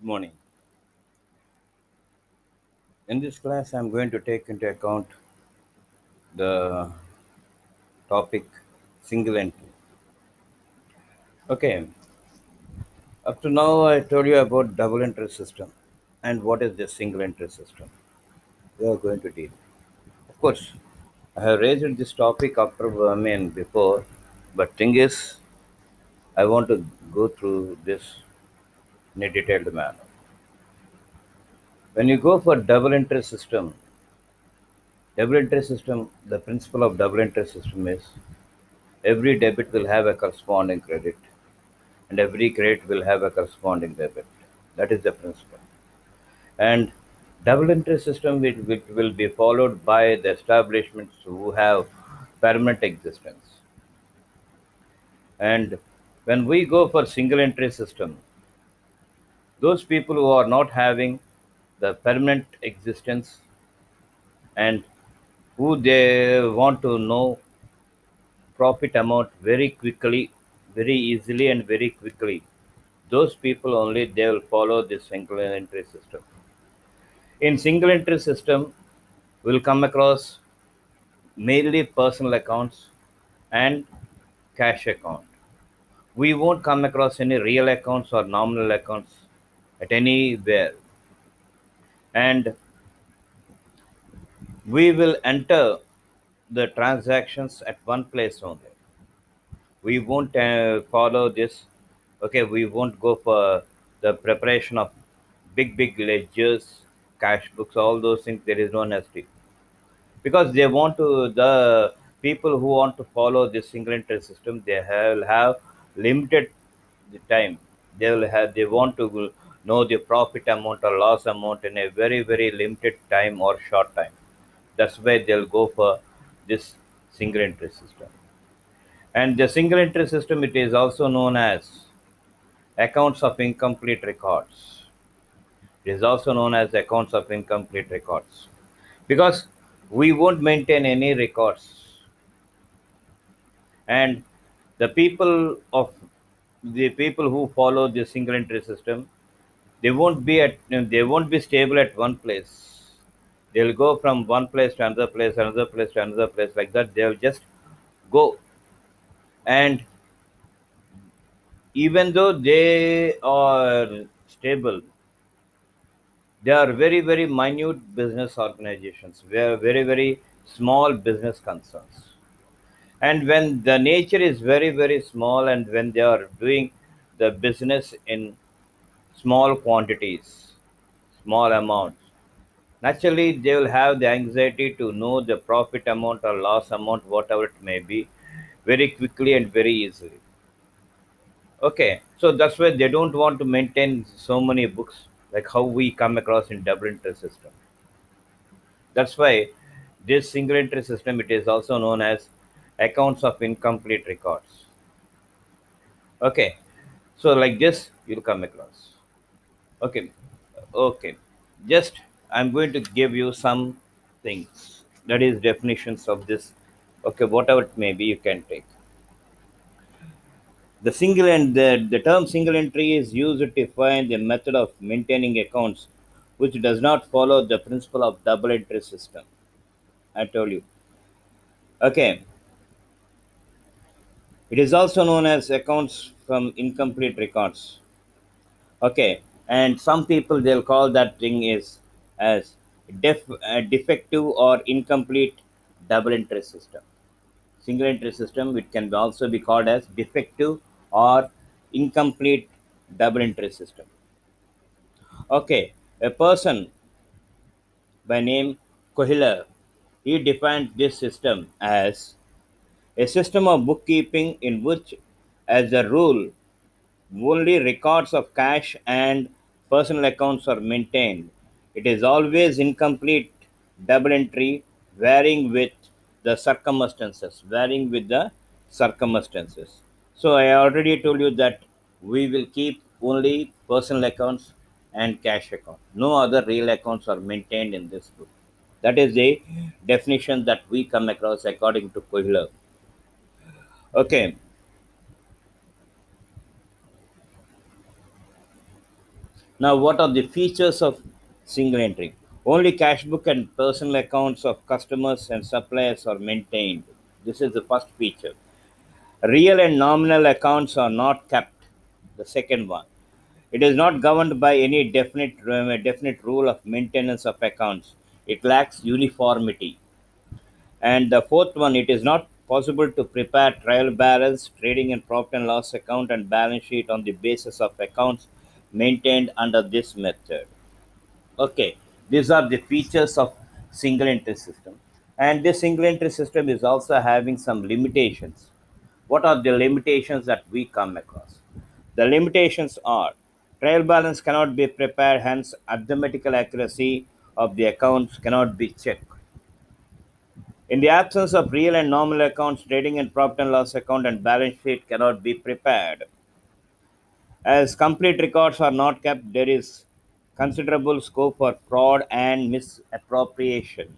morning. In this class, I'm going to take into account the topic single entry. Okay, up to now, I told you about double entry system and what is the single entry system. We are going to deal. Of course, I have raised this topic before, but thing is, I want to go through this in a detailed manner. When you go for double entry system, the principle of double entry system is every debit will have a corresponding credit and every credit will have a corresponding debit. That is the principle. And double entry system which will be followed by the establishments who have permanent existence. And when we go for single entry system, those people who are not having the permanent existence and who they want to know profit amount very quickly, very easily and very quickly, those people only they will follow this single entry system. In single entry system, we'll come across mainly personal accounts and cash account. We won't come across any real accounts or nominal accounts at anywhere. And we will enter the transactions at one place only. We won't follow this. Okay, we won't go for the preparation of big ledgers, cash books, all those things. There is no necessity because they want to the people who want to follow this single entry system they will have limited the time they want to know the profit amount or loss amount in a very limited time or short time. That's why they'll go for this single entry system. And the single entry system, it is also known as accounts of incomplete records. It is also known as accounts of incomplete records because we won't maintain any records. And the people who follow the single entry system, they won't be stable at one place. They'll go from one place to another place, another place to another place, like that. They'll just go. And even though they are stable, they are very minute business organizations. They are very small business concerns. And when the nature is very small and when they are doing the business in small quantities, small amounts, naturally they will have the anxiety to know the profit amount or loss amount, whatever it may be, very quickly and very easily. Okay, so that's why they don't want to maintain so many books like how we come across in double entry system. That's why this single entry system, it is also known as accounts of incomplete records. Okay, so like this you'll come across. Okay, okay. Just I'm going to give you some things that is definitions of this. Okay, whatever it may be, you can take. The term single entry is used to define the method of maintaining accounts which does not follow the principle of double entry system. I told you. Okay, it is also known as accounts from incomplete records. Okay, and some people they'll call that thing is as defective or incomplete double entry system. Single entry system, it can also be called as defective or incomplete double entry system. Okay, a person by name Kohler, he defined this system as a system of bookkeeping in which, as a rule, only records of cash and personal accounts are maintained. It is always incomplete double entry, varying with the circumstances. Varying with the circumstances. So I already told you that we will keep only personal accounts and cash account. No other real accounts are maintained in this book. That is the definition that we come across according to Kohler. Okay, Now, what are the features of single entry? Only cash book and personal accounts of customers and suppliers are maintained. This is the first feature. Real and nominal accounts are not kept. The second one. It is not governed by any definite rule of maintenance of accounts. It lacks uniformity. And the fourth one, it is not possible to prepare trial balance, trading and profit and loss account and balance sheet on the basis of accounts maintained under this method. Okay, these are the features of single entry system. And this single entry system is also having some limitations. What are the limitations that we come across? The limitations are trial balance cannot be prepared, hence arithmetical accuracy of the accounts cannot be checked. In the absence of real and nominal accounts, trading and profit and loss account and balance sheet cannot be prepared. As complete records are not kept, there is considerable scope for fraud and misappropriation.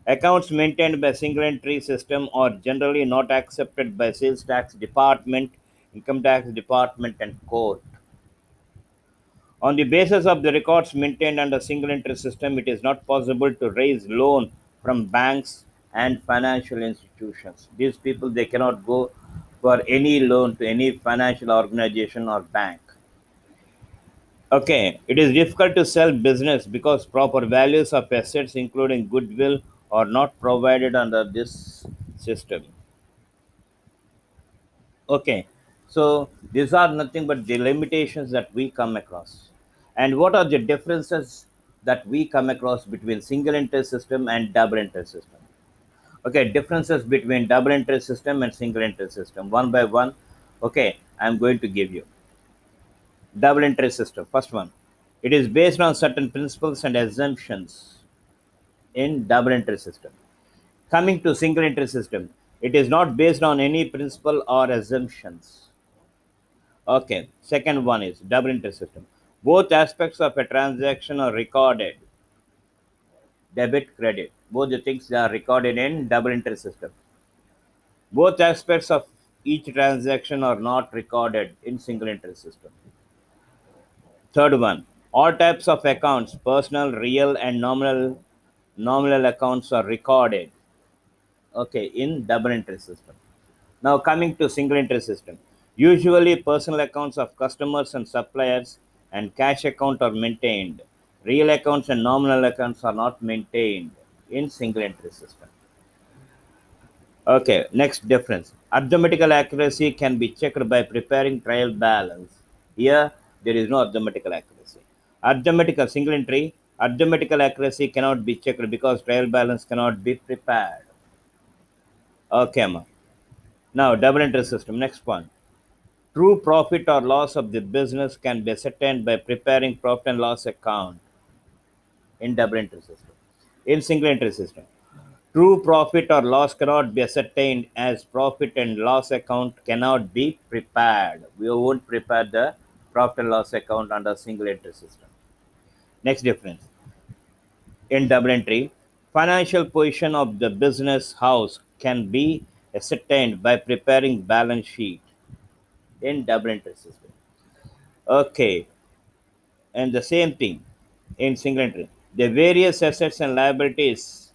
Accounts maintained by single entry system are generally not accepted by sales tax department, income tax department and court. On the basis of the records maintained under single entry system, it is not possible to raise loan from banks and financial institutions. These people they cannot go for any loan to any financial organization or bank. Okay, it is difficult to sell business because proper values of assets, including goodwill, are not provided under this system. Okay, so these are nothing but the limitations that we come across. And what are the differences that we come across between single entry system and double entry system? Okay, differences between double entry system and single entry system, one by one. Okay, I'm going to give you double entry system. First one, it is based on certain principles and assumptions in double entry system. Coming to single entry system, it is not based on any principle or assumptions. Okay, second one is double entry system. Both aspects of a transaction are recorded, debit, credit. Both the things are recorded in double entry system. Both aspects of each transaction are not recorded in single entry system. Third one, all types of accounts, personal, real, and nominal accounts are recorded. Okay, in double entry system. Now coming to single entry system. Usually personal accounts of customers and suppliers and cash account are maintained. Real accounts and nominal accounts are not maintained in single entry system. Okay, next difference. Arithmetical accuracy can be checked by preparing trial balance. Here there is no arithmetical accuracy. Arithmetical single entry, arithmetical accuracy cannot be checked because trial balance cannot be prepared. Okay, ma. Now double entry system. Next one. True profit or loss of the business can be ascertained by preparing profit and loss account in double entry system. In single entry system, true profit or loss cannot be ascertained as profit and loss account cannot be prepared. We won't prepare the profit and loss account under single entry system. Next difference in double entry, financial position of the business house can be ascertained by preparing balance sheet in double entry system. Okay, and the same thing in single entry. The various assets and liabilities,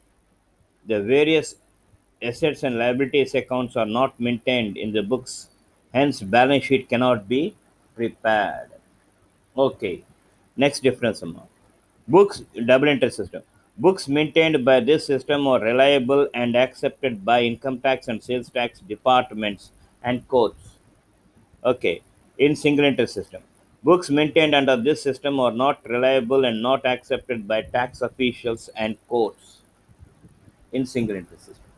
the various assets and liabilities accounts are not maintained in the books, hence balance sheet cannot be prepared. Okay, next difference amount. Books double entry system. Books maintained by this system are reliable and accepted by income tax and sales tax departments and courts. Okay, in single entry system. Books maintained under this system are not reliable and not accepted by tax officials and courts in single entry system.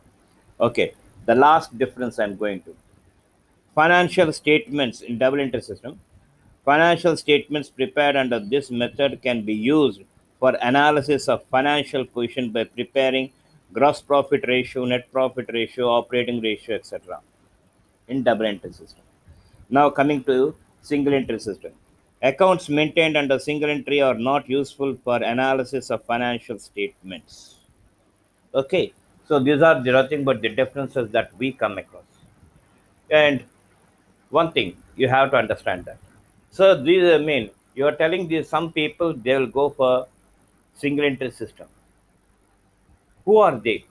Okay, the last difference I'm going to. Financial statements in double entry system. Financial statements prepared under this method can be used for analysis of financial position by preparing gross profit ratio, net profit ratio, operating ratio, etc. in double entry system. Now coming to single entry system. Accounts maintained under single entry are not useful for analysis of financial statements. Okay, so these are the nothing but the differences that we come across. And one thing you have to understand that. So these I mean You are telling these some people they will go for single interest system. Who are they?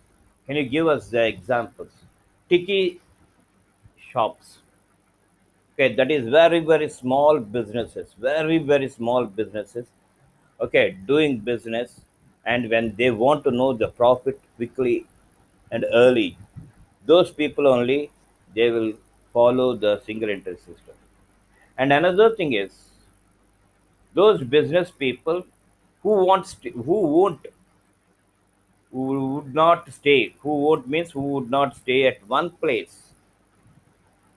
Can you give us the examples? Tiki shops. Okay, that is very very small businesses, very very small businesses. Okay, doing business, and when they want to know the profit quickly and early, those people only they will follow the single interest system. And another thing is those business people who won't who would not stay, who would means who would not stay at one place.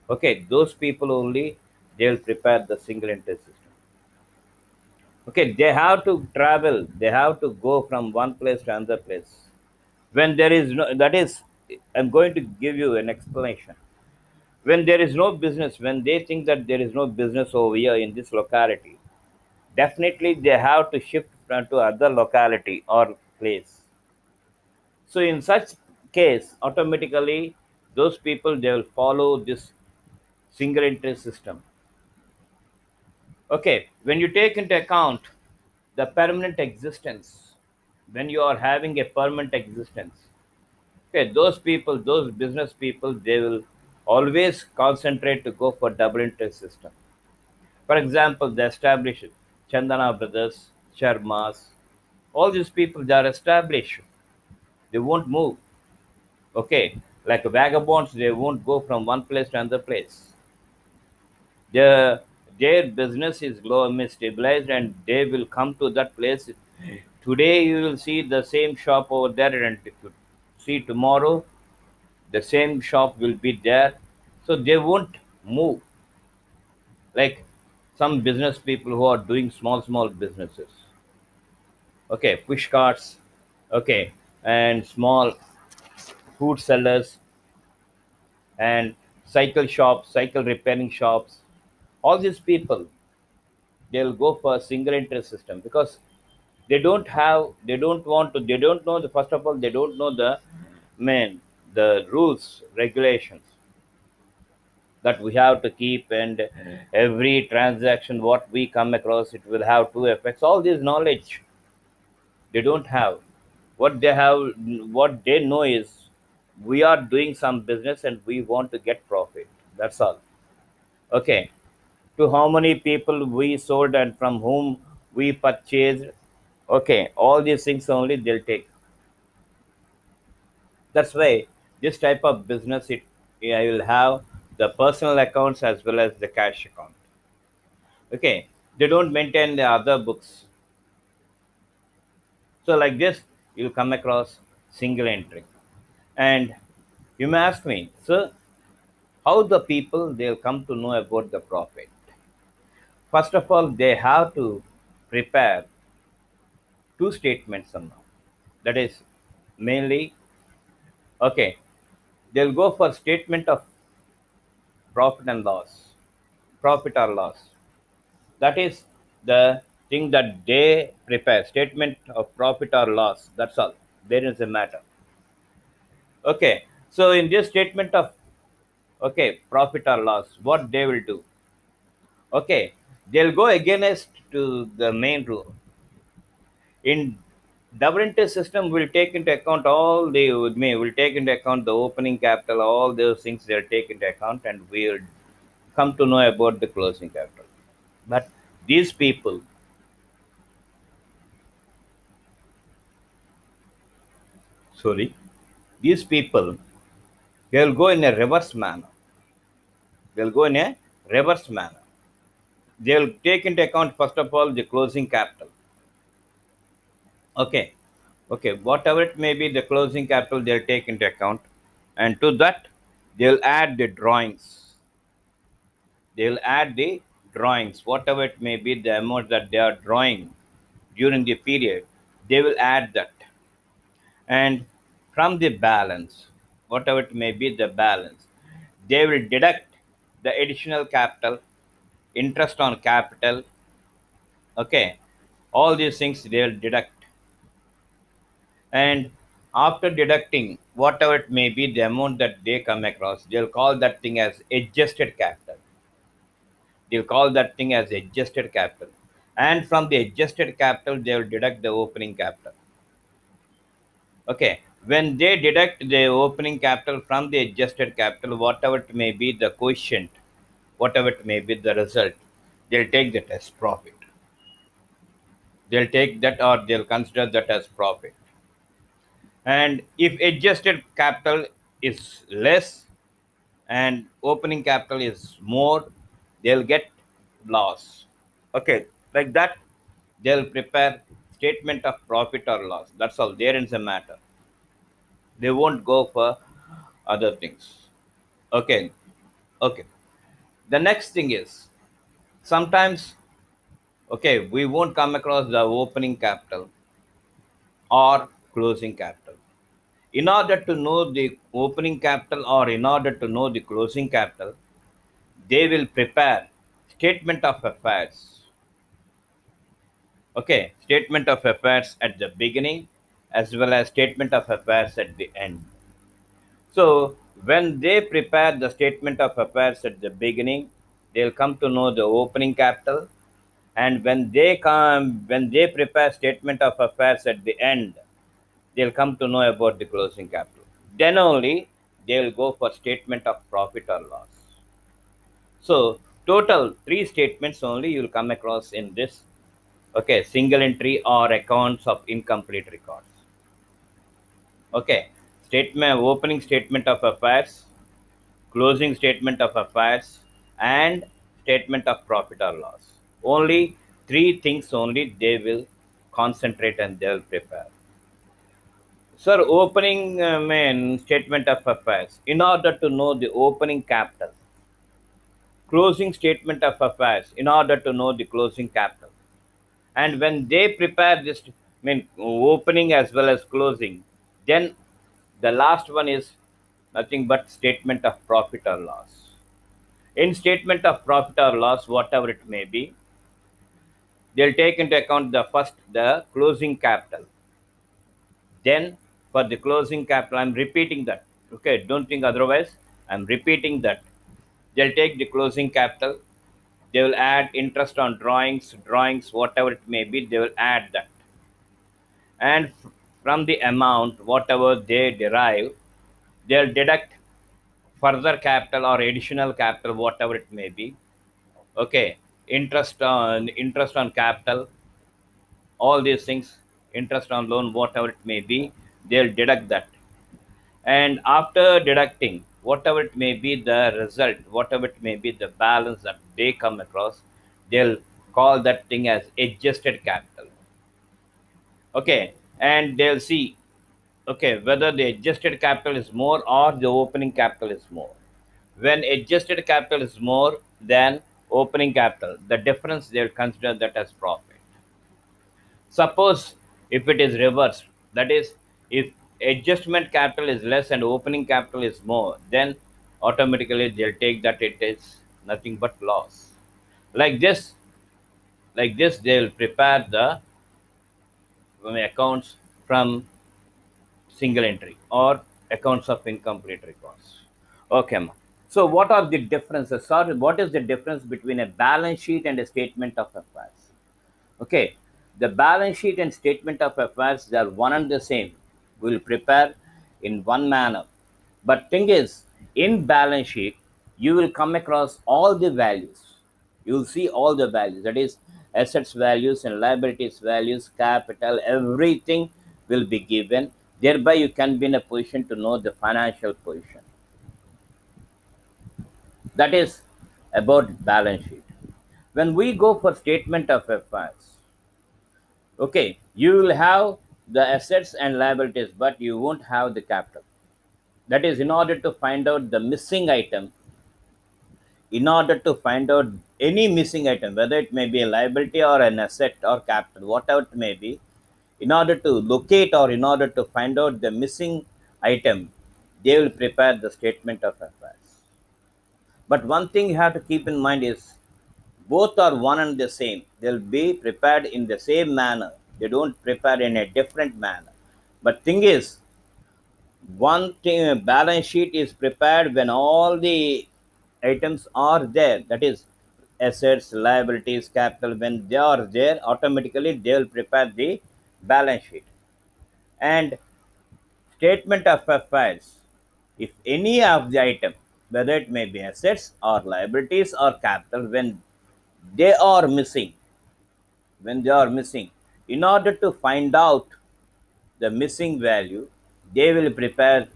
Okay, those people only they will prepare the single interest system. Okay, they have to travel, they have to go from one place to another place. When there is no, that is, I'm going to give you an explanation. When there is no business, when they think that there is no business over here in this locality, definitely they have to shift to other locality or place. So in such case, automatically those people they will follow this single interest system. Okay, when you take into account the permanent existence, when you are having a permanent existence, okay, those people, those business people, they will always concentrate to go for double interest system. For example, they establish Chandana Brothers, Sharmas, all these people they are established. They won't move. Okay, like vagabonds, they won't go from one place to another place. Their business is stabilized, and they will come to that place. Today you will see the same shop over there, and if you see tomorrow, the same shop will be there. So they won't move like some business people who are doing small businesses. Okay, push carts, okay, and small food sellers, and cycle shops, cycle repairing shops. All these people they'll go for a single interest system because they don't want to, they don't know the, first of all they don't know the man the rules regulations that we have to keep, and every transaction what we come across it will have two effects. All this knowledge they don't have. What they have, what they know is we are doing some business and we want to get profit. That's all. Okay, to how many people we sold and from whom we purchased. Okay, all these things only they'll take. That's why this type of business it, I will have the personal accounts as well as the cash account. Okay, they don't maintain the other books. So like this, you'll come across single entry. And you may ask me, so how the people they'll come to know about the profit? First of all, they have to prepare two statements somehow. That is mainly okay. They'll go for statement of profit and loss, profit or loss. That is the thing that they prepare. Statement of profit or loss. That's all. There is a matter. Okay. So in this statement of okay profit or loss, what they will do? Okay, they'll go against to the main rule. In double interest system, will take into account all the with me. Will take into account the opening capital, all those things they'll take into account, and we'll come to know about the closing capital. But these people, sorry, these people, they'll go in a reverse manner. They'll go in a reverse manner. They'll take into account first of all the closing capital. Okay, okay, whatever it may be, the closing capital they'll take into account, and to that they'll add the drawings. They'll add the drawings, whatever it may be, the amount that they are drawing during the period. They will add that, and from the balance, whatever it may be, the balance, they will deduct the additional capital, interest on capital. Okay, all these things they'll deduct, and after deducting whatever it may be the amount that they come across, they'll call that thing as adjusted capital. They'll call that thing as adjusted capital. and from the adjusted capital they will deduct the opening capital. Okay, when they deduct the opening capital from the adjusted capital, whatever it may be the quotient, whatever it may be the result, they'll take that as profit. They'll take that, or they'll consider that as profit. And if adjusted capital is less and opening capital is more, they'll get loss. Okay, like that, they'll prepare statement of profit or loss. That's all. There is a matter. They won't go for other things. Okay, okay. The next thing is sometimes, okay, we won't come across the opening capital or closing capital. In order to know the opening capital or in order to know the closing capital, they will prepare statement of affairs. Okay, statement of affairs at the beginning as well as statement of affairs at the end. So when they prepare the statement of affairs at the beginning, they'll come to know the opening capital, and when they prepare statement of affairs at the end, they'll come to know about the closing capital. Then only they'll go for statement of profit or loss. So total three statements only you'll come across in this. Okay, single entry or accounts of incomplete records. Okay, statement opening statement of affairs, closing statement of affairs, and statement of profit or loss. Only three things only they will concentrate and they will prepare. Sir, opening main statement of affairs. In order to know the opening capital, closing statement of affairs. In order to know the closing capital, and when they prepare this, opening as well as closing, then the last one is nothing but statement of profit or loss. In statement of profit or loss, whatever it may be, they'll take into account the first the closing capital. Then for the closing capital, I'm repeating that. Okay, don't think otherwise. I'm repeating that. They'll take the closing capital. They will add interest on drawings, whatever it may be. They will add that, and from the amount whatever they derive, they'll deduct further capital or additional capital, whatever it may be. Okay, interest on capital, all these things, interest on loan, whatever it may be, they'll deduct that. And after deducting whatever it may be the result, whatever it may be the balance that they come across, they'll call that thing as adjusted capital. Okay, and they'll see, okay, whether the adjusted capital is more or the opening capital is more. When adjusted capital is more than opening capital, the difference they'll consider that as profit. Suppose if it is reversed, that is, if adjustment capital is less and opening capital is more, then automatically they'll take that it is nothing but loss. Like this, they'll prepare the accounts from single entry or accounts of incomplete records. Okay, ma. So what are the differences? Sorry, what is the difference between a balance sheet and a statement of affairs? Okay, the balance sheet and statement of affairs, they are one and the same. We'll prepare in one manner. But thing is, in balance sheet, you will come across all the values. You will see all the values. That is, assets values and liabilities values, capital, everything will be given. Thereby, you can be in a position to know the financial position. That is about balance sheet. When we go for statement of affairs, okay, you will have the assets and liabilities, but you won't have the capital. That is, in order to find out the missing item, in order to find out any missing item, whether it may be a liability or an asset or capital, whatever it may be, in order to locate or in order to find out the missing item, they will prepare the statement of affairs. But one thing you have to keep in mind is both are one and the same. They'll be prepared in the same manner. They don't prepare in a different manner. But thing is, one thing, balance sheet is prepared when all the items are there. That is, assets, liabilities, capital, when they are there, automatically they will prepare the balance sheet. And statement of affairs, if any of the item, whether it may be assets or liabilities or capital, they are missing, when they are missing, in order to find out the missing value, they will prepare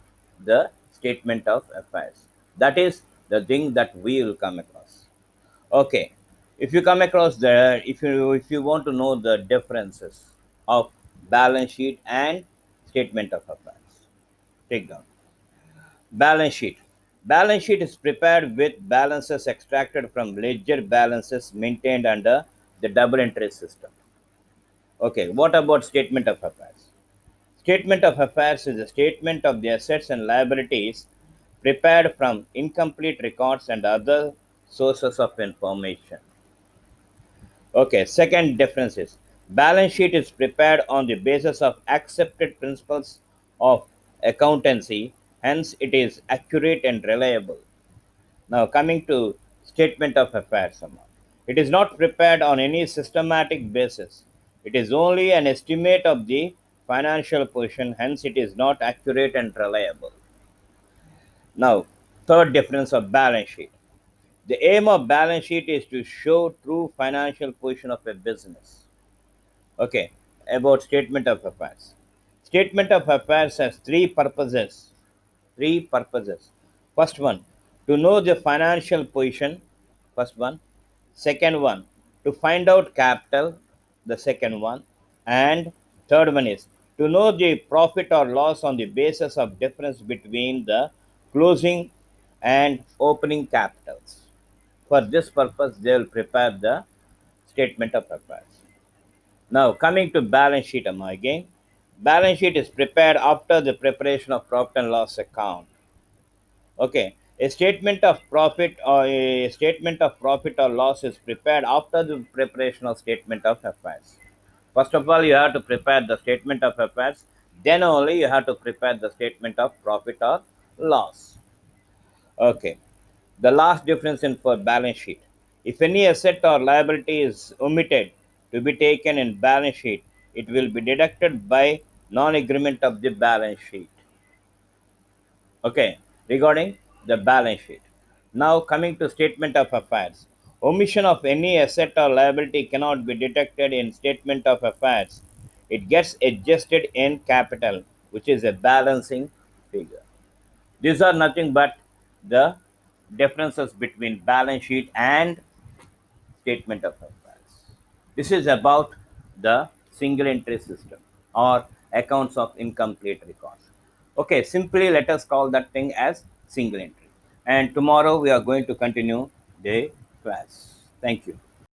the statement of affairs. That is the thing that we will come across. Okay, if you come across the, if you want to know the differences of balance sheet and statement of affairs, take down. Balance sheet. Balance sheet is prepared with balances extracted from ledger balances maintained under the double entry system. Okay, what about statement of affairs? Statement of affairs is a statement of the assets and liabilities prepared from incomplete records and other sources of information. Okay, second difference is balance sheet is prepared on the basis of accepted principles of accountancy, hence it is accurate and reliable. Now, coming to statement of affairs, it is not prepared on any systematic basis. It is only an estimate of the financial position, hence it is not accurate and reliable. Now, third difference of balance sheet. The aim of balance sheet is to show true financial position of a business. Okay, about statement of affairs. Statement of affairs has three purposes. Three purposes. First one, to know the financial position. First one. Second one, to find out capital. The second one. And third one is to know the profit or loss on the basis of difference between the closing and opening capitals. For this purpose, they will prepare the statement of affairs. Now, coming to balance sheet again. Balance sheet is prepared after the preparation of profit and loss account. Okay, a statement of profit or loss is prepared after the preparation of statement of affairs. First of all, you have to prepare the statement of affairs. Then only you have to prepare the statement of profit or loss. Okay. The last difference in for balance sheet. If any asset or liability is omitted to be taken in balance sheet, it will be deducted by non-agreement of the balance sheet. Okay, regarding the balance sheet. Now coming to statement of affairs. Omission of any asset or liability cannot be detected in statement of affairs. It gets adjusted in capital, which is a balancing figure. These are nothing but the differences between balance sheet and statement of affairs. This is about the single entry system or accounts of incomplete records. Okay, simply let us call that thing as single entry. And tomorrow we are going to continue the class. Thank you.